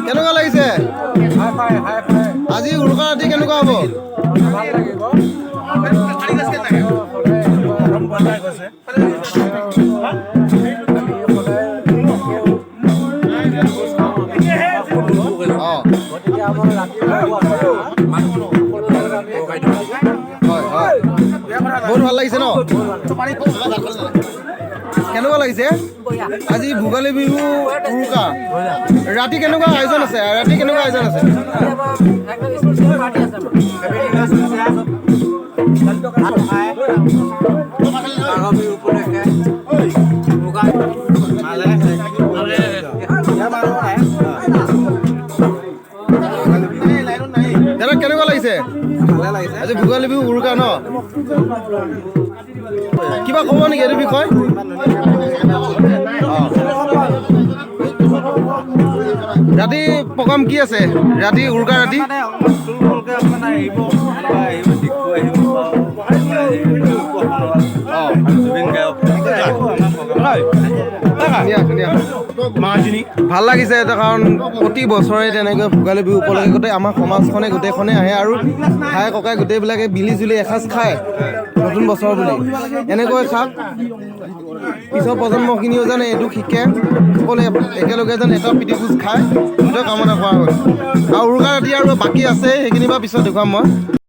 কেনেকুৱা লাগিছে আজি উৰুকা ৰাতি কেনেকুৱা হ'ব বহুত ভাল লাগিছে ন কেনেকুৱা লাগিছে আজি ভোগালী বিহু উৰুকা ৰাতি কেনেকুৱা আয়োজন আছে দাদা কেনেকুৱা লাগিছে আজি ভোগালী বিহু উৰুকা ন কিবা ক'ব নেকি এইটো বিষয় ৰাতি প্ৰগ্ৰাম কি আছে ৰাতি উৰুকা ৰাতি ভাল লাগিছে কাৰণ প্ৰতি বছৰে তেনেকৈ ভোগালী বিহু উপলক্ষে গোটেই আমাৰ সমাজখনে গোটেইখনে আহে আৰু ভাই ককাই গোটেইবিলাকে মিলি জুলি এসাঁজ খায় নতুন বছৰ বুলি এনেকৈ খাওক পিছৰ প্ৰজন্মখিনিও যেন এইটো শিকে সকলোৱে একেলগে যেন এটা প্ৰীতিভোজ খায় সেইটোৱে কামনা কৰা হয় আৰু উৰুকা ৰাতি আৰু বাকী আছে সেইখিনি বা পিছত দেখুৱাম মই